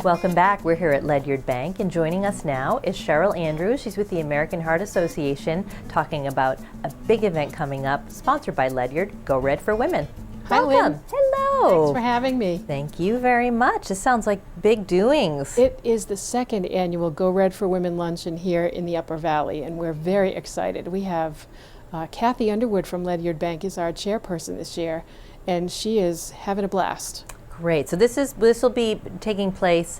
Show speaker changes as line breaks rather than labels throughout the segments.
Welcome back. We're here at Ledyard Bank, and joining us now is Cheryll Andrews. She's with the American Heart Association, talking about a big event coming up, sponsored by Ledyard, Go Red for Women.
Hi,
Welcome.
Lynn.
Hello.
Thanks for having me.
Thank you very much. This sounds like big doings.
It is the second annual Go Red for Women luncheon here in the Upper Valley, and we're very excited. We have Kathy Underwood from Ledyard Bank is our chairperson this year, and she is having a blast.
Great. So this will be taking place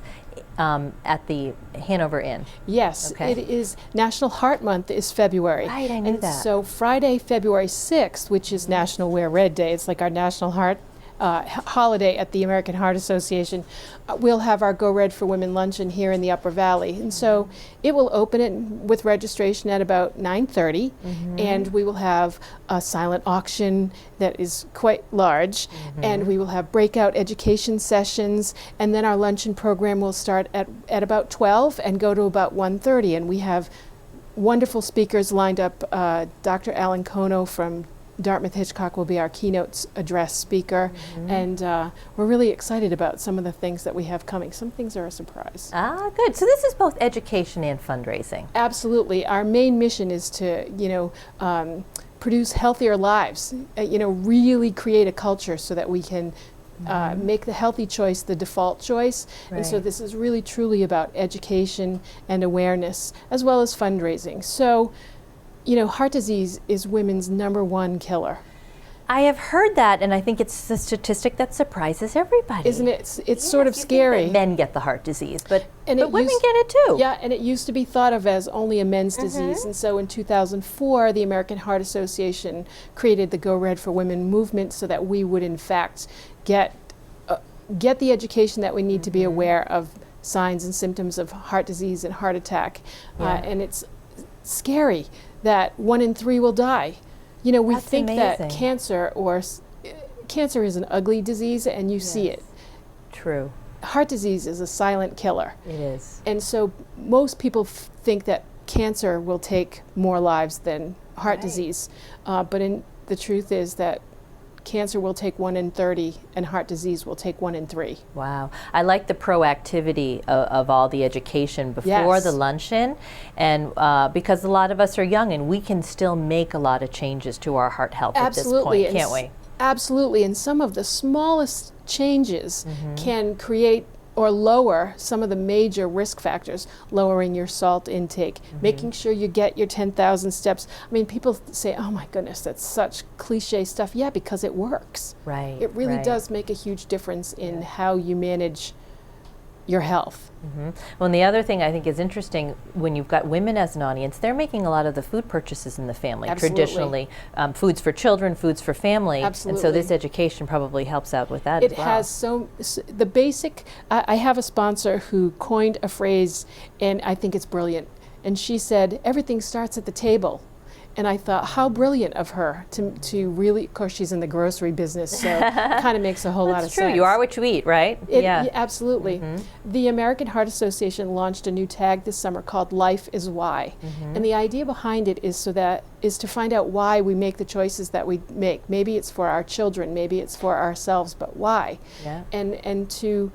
at the Hanover Inn.
Yes,
Okay.
It is National Heart Month is February.
Right, I knew
and
that.
So Friday, February 6th, which is National Wear Red Day, it's like our national heart holiday at the American Heart Association, we'll have our Go Red for Women luncheon here in the Upper Valley. And so it will open it with registration at about 9:30, and we will have a silent auction that is quite large, and we will have breakout education sessions, and then our luncheon program will start at about 12 and go to about 1:30, and we have wonderful speakers lined up. Dr. Alan Kono from Dartmouth Hitchcock will be our keynote address speaker, and we're really excited about some of the things that we have coming. Some things are a surprise.
Ah, good. So this is both education and fundraising.
Absolutely. Our main mission is to, produce healthier lives, really create a culture so that we can make the healthy choice the default choice. And so
Right.
this is really truly about education and awareness as well as fundraising. So, heart disease is women's #1 killer.
I have heard that, and I think it's a statistic that surprises everybody.
Isn't it? It's
Yes,
sort of
you think
scary.
that men get the heart disease, but
And it
women
used-
get it too.
Yeah, and it used to be thought of as only a men's disease. And so in 2004, the American Heart Association created the Go Red for Women movement so that we would, in fact, get the education that we need to be aware of signs and symptoms of heart disease and heart attack.
Yeah.
And it's scary that 1 in 3 will die. We
That's
think that
amazing.
cancer is an ugly disease, and you see it.
True.
Heart disease is a silent killer.
It is.
And so most people think that cancer will take more lives than heart disease. But the truth is that cancer will take 1 in 30 and heart disease will take 1 in 3.
Wow. I like the proactivity of all the education before
Yes.
the luncheon, and because a lot of us are young and we can still make a lot of changes to our heart health
Absolutely.
at this point, can't we?
Absolutely. And some of the smallest changes can create or lower some of the major risk factors, lowering your salt intake, making sure you get your 10,000 steps. I mean, people say, oh my goodness, that's such cliche stuff. Yeah, because it works.
Right.
It really
right.
does make a huge difference in how you manage your health.
Well, and the other thing I think is interesting, when you've got women as an audience, they're making a lot of the food purchases in the family.
Absolutely.
Traditionally, foods for children, foods for family. And so
Absolutely.
this education probably helps out with that
It
as well.
has the basic, I have a sponsor who coined a phrase, and I think it's brilliant. And she said, everything starts at the table. And I thought, how brilliant of her to really, of course, she's in the grocery business, so it kind of makes a whole lot of
That's true.
sense.
You are what you eat, right?
Yeah, absolutely. The American Heart Association launched a new tag this summer called Life is Why. And the idea behind it is to find out why we make the choices that we make. Maybe it's for our children, maybe it's for ourselves, but why?
Yeah.
And to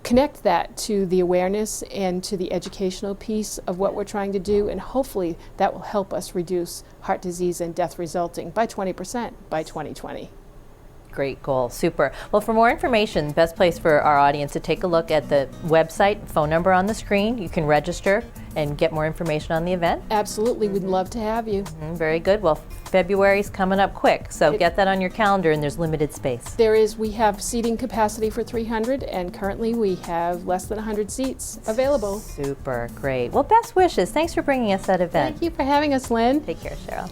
connect that to the awareness and to the educational piece of what we're trying to do, and hopefully that will help us reduce heart disease and death resulting by 20% by 2020.
Great goal. Super. Well, for more information, best place for our audience to take a look at the website, phone number on the screen. You can register and get more information on the event.
Absolutely, we'd love to have you.
Very good. Well, February's coming up quick, so get that on your calendar, and there's limited space.
We have seating capacity for 300, and currently we have less than 100 seats available.
Super. Great. Well, best wishes. Thanks for bringing us that event.
Thank you for having us, Lynn.
Take care, Cheryll.